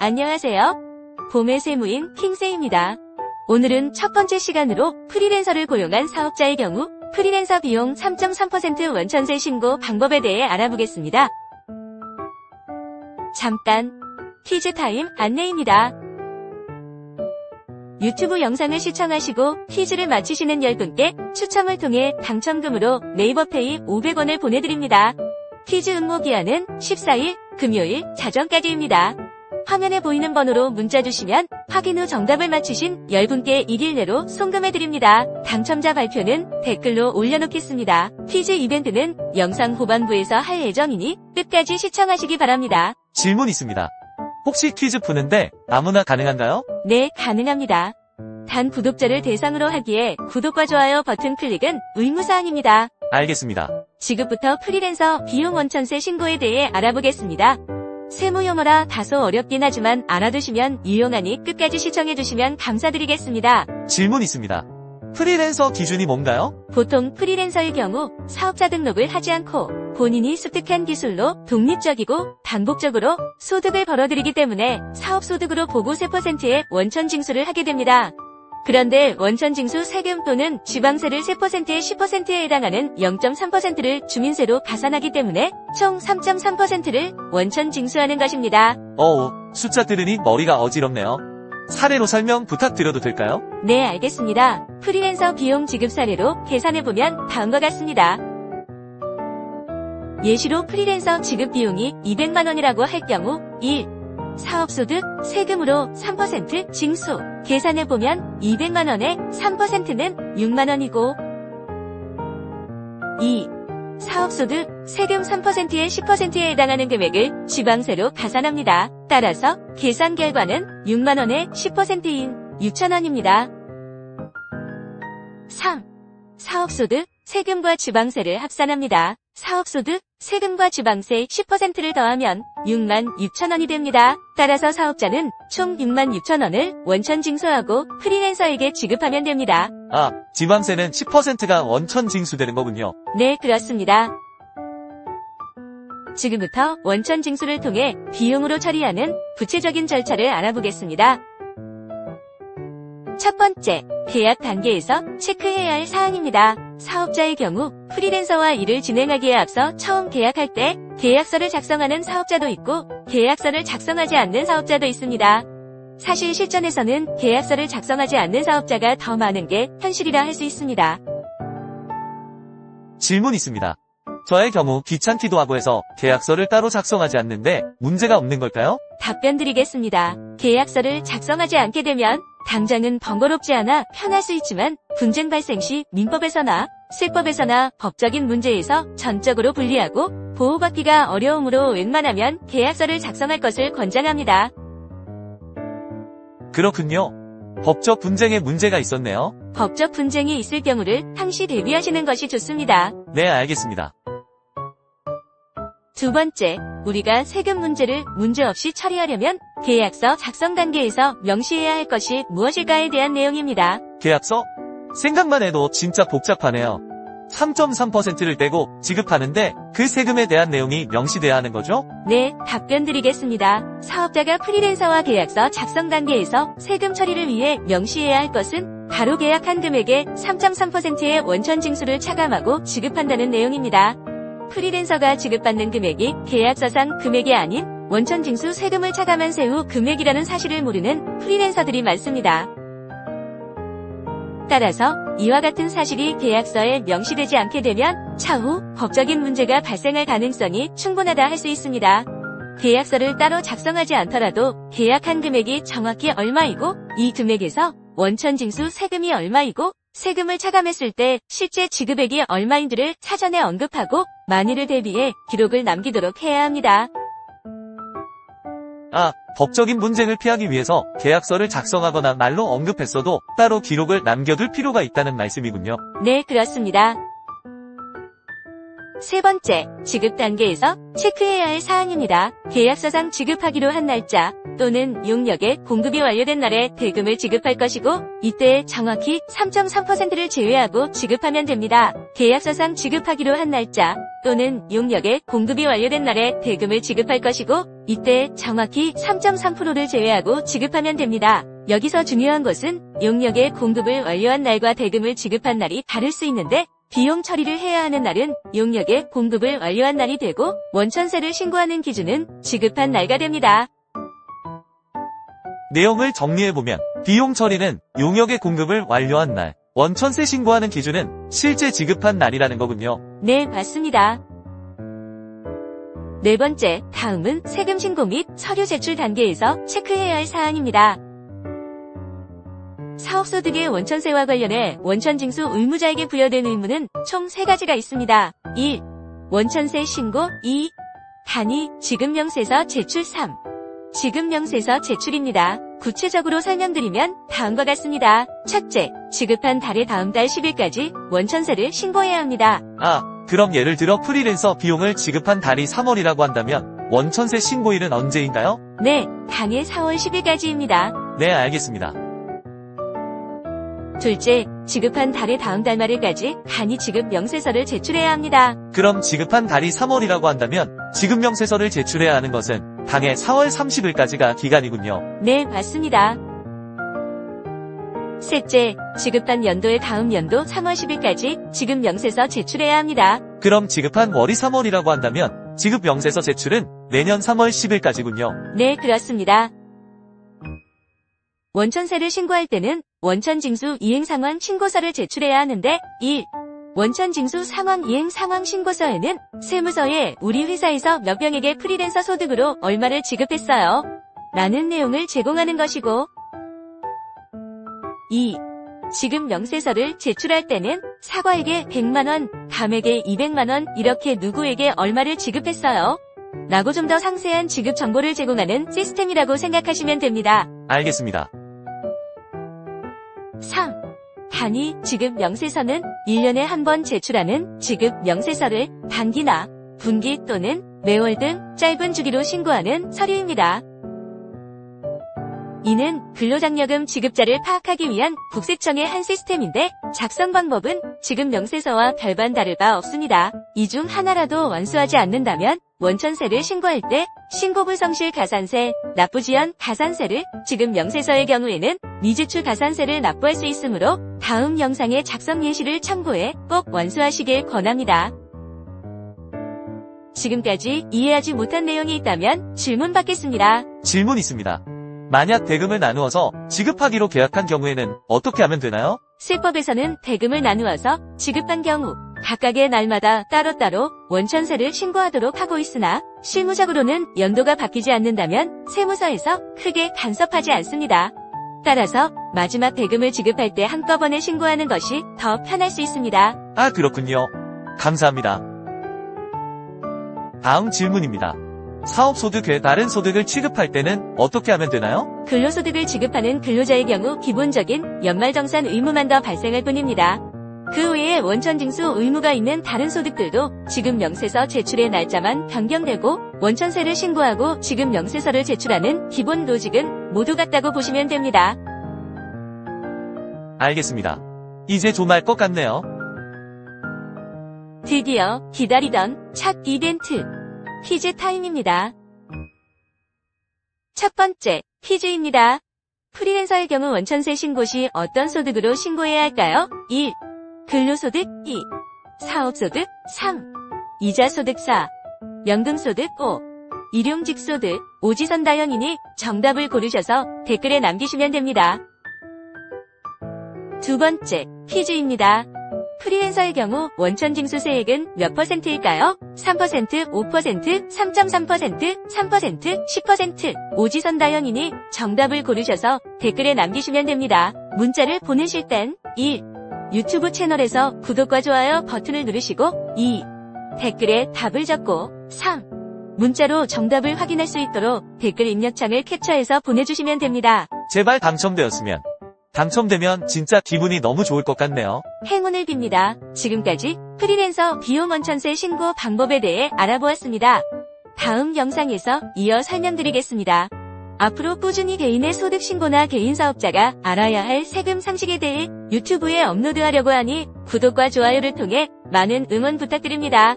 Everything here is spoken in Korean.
안녕하세요. 봄의 세무인 킹세입니다. 오늘은 첫 번째 시간으로 프리랜서를 고용한 사업자의 경우 프리랜서 비용 3.3% 원천세 신고 방법에 대해 알아보겠습니다. 잠깐 퀴즈 타임 안내입니다. 유튜브 영상을 시청하시고 퀴즈를 맞히시는 10분께 추첨을 통해 당첨금으로 네이버페이 500원을 보내드립니다. 퀴즈 응모 기한은 14일 금요일 자정까지입니다. 화면에 보이는 번호로 문자 주시면 확인 후 정답을 맞추신 10분께 1일 내로 송금해드립니다. 당첨자 발표는 댓글로 올려놓겠습니다. 퀴즈 이벤트는 영상 후반부에서 할 예정이니 끝까지 시청하시기 바랍니다. 질문 있습니다. 혹시 퀴즈 푸는데 아무나 가능한가요? 네, 가능합니다. 단 구독자를 대상으로 하기에 구독과 좋아요 버튼 클릭은 의무사항입니다. 알겠습니다. 지금부터 프리랜서 비용 원천세 신고에 대해 알아보겠습니다. 세무 용어라 다소 어렵긴 하지만 알아두시면 유용하니 끝까지 시청해주시면 감사드리겠습니다. 질문 있습니다. 프리랜서 기준이 뭔가요? 보통 프리랜서의 경우 사업자 등록을 하지 않고 본인이 습득한 기술로 독립적이고 반복적으로 소득을 벌어들이기 때문에 사업소득으로 보고 세퍼센트의 원천 징수를 하게 됩니다. 그런데 원천 징수 세금 또는 지방세를 세퍼센트의 10%에 해당하는 0.3%를 주민세로 가산하기 때문에 총 3.3%를 원천 징수하는 것입니다. 숫자 들으니 머리가 어지럽네요. 사례로 설명 부탁드려도 될까요? 네, 알겠습니다. 프리랜서 비용 지급 사례로 계산해보면 다음과 같습니다. 예시로 프리랜서 지급 비용이 200만 원이라고 할 경우 1. 사업소득 세금으로 3% 징수. 계산해보면 200만 원의 3%는 6만 원이고 2. 사업소득 세금 3%의 10%에 해당하는 금액을 지방세로 가산합니다. 따라서 계산 결과는 6만 원의 10%인 6천 원입니다. 3. 사업소득 세금과 지방세를 합산합니다. 사업소득 세금과 지방세 10%를 더하면 6만 6천 원이 됩니다. 따라서 사업자는 총 6만 6천 원을 원천 징수하고 프리랜서에게 지급하면 됩니다. 지방세는 10%가 원천 징수되는 거군요. 네, 그렇습니다. 지금부터 원천 징수를 통해 비용으로 처리하는 구체적인 절차를 알아보겠습니다. 첫 번째, 계약 단계에서 체크해야 할 사항입니다. 사업자의 경우 프리랜서와 일을 진행하기에 앞서 처음 계약할 때 계약서를 작성하는 사업자도 있고 계약서를 작성하지 않는 사업자도 있습니다. 사실 실전에서는 계약서를 작성하지 않는 사업자가 더 많은 게 현실이라 할 수 있습니다. 질문 있습니다. 저의 경우 귀찮기도 하고 해서 계약서를 따로 작성하지 않는데 문제가 없는 걸까요? 답변 드리겠습니다. 계약서를 작성하지 않게 되면 당장은 번거롭지 않아 편할 수 있지만 분쟁 발생 시 민법에서나 세법에서나 법적인 문제에서 전적으로 불리하고 보호받기가 어려우므로 웬만하면 계약서를 작성할 것을 권장합니다. 그렇군요. 법적 분쟁에 문제가 있었네요. 법적 분쟁이 있을 경우를 항시 대비하시는 것이 좋습니다. 네, 알겠습니다. 두 번째, 우리가 세금 문제를 문제없이 처리하려면 계약서 작성 단계에서 명시해야 할 것이 무엇일까에 대한 내용입니다. 계약서? 생각만 해도 진짜 복잡하네요. 3.3%를 떼고 지급하는데 그 세금에 대한 내용이 명시돼야 하는 거죠? 네, 답변 드리겠습니다. 사업자가 프리랜서와 계약서 작성 단계에서 세금 처리를 위해 명시해야 할 것은 바로 계약한 금액의 3.3%의 원천 징수를 차감하고 지급한다는 내용입니다. 프리랜서가 지급받는 금액이 계약서상 금액이 아닌 원천 징수 세금을 차감한 세후 금액이라는 사실을 모르는 프리랜서들이 많습니다. 따라서 이와 같은 사실이 계약서에 명시되지 않게 되면 차후 법적인 문제가 발생할 가능성이 충분하다 할 수 있습니다. 계약서를 따로 작성하지 않더라도 계약한 금액이 정확히 얼마이고 이 금액에서 원천 징수 세금이 얼마이고 세금을 차감했을 때 실제 지급액이 얼마인지를 사전에 언급하고 만일을 대비해 기록을 남기도록 해야 합니다. 법적인 분쟁을 피하기 위해서 계약서를 작성하거나 말로 언급했어도 따로 기록을 남겨둘 필요가 있다는 말씀이군요. 네, 그렇습니다. 세 번째, 지급 단계에서 체크해야 할 사항입니다. 계약서상 지급하기로 한 날짜 또는 용역의 공급이 완료된 날에 대금을 지급할 것이고 이때 정확히 3.3%를 제외하고 지급하면 됩니다. 계약서상 지급하기로 한 날짜 또는 용역의 공급이 완료된 날에 대금을 지급할 것이고 이때 정확히 3.3%를 제외하고 지급하면 됩니다. 여기서 중요한 것은 용역의 공급을 완료한 날과 대금을 지급한 날이 다를 수 있는데 비용 처리를 해야 하는 날은 용역의 공급을 완료한 날이 되고 원천세를 신고하는 기준은 지급한 날가 됩니다. 내용을 정리해보면 비용 처리는 용역의 공급을 완료한 날, 원천세 신고하는 기준은 실제 지급한 날이라는 거군요. 네, 맞습니다. 네 번째, 다음은 세금 신고 및 서류 제출 단계에서 체크해야 할 사안입니다. 사업소득의 원천세와 관련해 원천징수 의무자에게 부여된 의무는 총 3가지가 있습니다. 1. 원천세 신고. 2. 단위 지급명세서 제출. 3. 지급명세서 제출입니다. 구체적으로 설명드리면 다음과 같습니다. 첫째, 지급한 달의 다음 달 10일까지 원천세를 신고해야 합니다. 그럼 예를 들어 프리랜서 비용을 지급한 달이 3월이라고 한다면 원천세 신고일은 언제인가요? 네, 당일 4월 10일까지입니다. 네, 알겠습니다. 둘째, 지급한 달의 다음 달 말일까지 단위 지급 명세서를 제출해야 합니다. 그럼 지급한 달이 3월이라고 한다면 지급명세서를 제출해야 하는 것은 당해 4월 30일까지가 기간이군요. 네, 맞습니다. 셋째, 지급한 연도의 다음 연도 3월 10일까지 지급명세서 제출해야 합니다. 그럼 지급한 월이 3월이라고 한다면 지급명세서 제출은 내년 3월 10일까지군요. 네, 그렇습니다. 원천세를 신고할 때는 원천징수 이행상황 신고서를 제출해야 하는데 1. 원천징수 상황 이행 상황 신고서에는 세무서에 우리 회사에서 몇 명에게 프리랜서 소득으로 얼마를 지급했어요 라는 내용을 제공하는 것이고 2. 지급 명세서를 제출할 때는 사과에게 100만원, 감에게 200만원 이렇게 누구에게 얼마를 지급했어요 라고 좀 더 상세한 지급 정보를 제공하는 시스템이라고 생각하시면 됩니다. 알겠습니다. 3. 단위 지급 명세서는 1년에 한 번 제출하는 지급 명세서를 단기나 분기 또는 매월 등 짧은 주기로 신고하는 서류입니다. 이는 근로장려금 지급자를 파악하기 위한 국세청의 한 시스템인데 작성 방법은 지급 명세서와 별반 다를 바 없습니다. 이 중 하나라도 완수하지 않는다면 원천세를 신고할 때 신고불성실 가산세, 납부지연 가산세를 지급 명세서의 경우에는 미지출 가산세를 납부할 수 있으므로 다음 영상의 작성 예시를 참고해 꼭 완수하시길 권합니다. 지금까지 이해하지 못한 내용이 있다면 질문 받겠습니다. 질문 있습니다. 만약 대금을 나누어서 지급하기로 계약한 경우에는 어떻게 하면 되나요? 세법에서는 대금을 나누어서 지급한 경우 각각의 날마다 따로따로 원천세를 신고하도록 하고 있으나 실무적으로는 연도가 바뀌지 않는다면 세무서에서 크게 간섭하지 않습니다. 따라서 마지막 대금을 지급할 때 한꺼번에 신고하는 것이 더 편할 수 있습니다. 그렇군요. 감사합니다. 다음 질문입니다. 사업소득 외 다른 소득을 취급할 때는 어떻게 하면 되나요? 근로소득을 지급하는 근로자의 경우 기본적인 연말정산 의무만 더 발생할 뿐입니다. 그 외에 원천징수 의무가 있는 다른 소득들도 지급명세서 제출의 날짜만 변경되고 원천세를 신고하고 지급명세서를 제출하는 기본 로직은 모두 같다고 보시면 됩니다. 알겠습니다. 이제 좀 알 것 같네요. 드디어 기다리던 첫 이벤트 퀴즈 타임입니다. 첫 번째 퀴즈입니다. 프리랜서의 경우 원천세 신고 시 어떤 소득으로 신고해야 할까요? 1. 근로소득. 2. 사업소득. 3. 이자소득. 4. 연금소득. 5. 일용직소득. 오지선다형이니 정답을 고르셔서 댓글에 남기시면 됩니다. 두 번째 퀴즈입니다. 프리랜서의 경우 원천징수세액은 몇 %일까요? 3%, 5%, 3.3%, 3%, 10%. 오지선다형이니 정답을 고르셔서 댓글에 남기시면 됩니다. 문자를 보내실 땐 1. 유튜브 채널에서 구독과 좋아요 버튼을 누르시고 2. 댓글에 답을 적고 3. 문자로 정답을 확인할 수 있도록 댓글 입력창을 캡처해서 보내주시면 됩니다. 제발 당첨되면 진짜 기분이 너무 좋을 것 같네요. 행운을 빕니다. 지금까지 프리랜서 비용 원천세 신고 방법에 대해 알아보았습니다. 다음 영상에서 이어 설명드리겠습니다. 앞으로 꾸준히 개인의 소득 신고나 개인 사업자가 알아야 할 세금 상식에 대해 유튜브에 업로드하려고 하니 구독과 좋아요를 통해 많은 응원 부탁드립니다.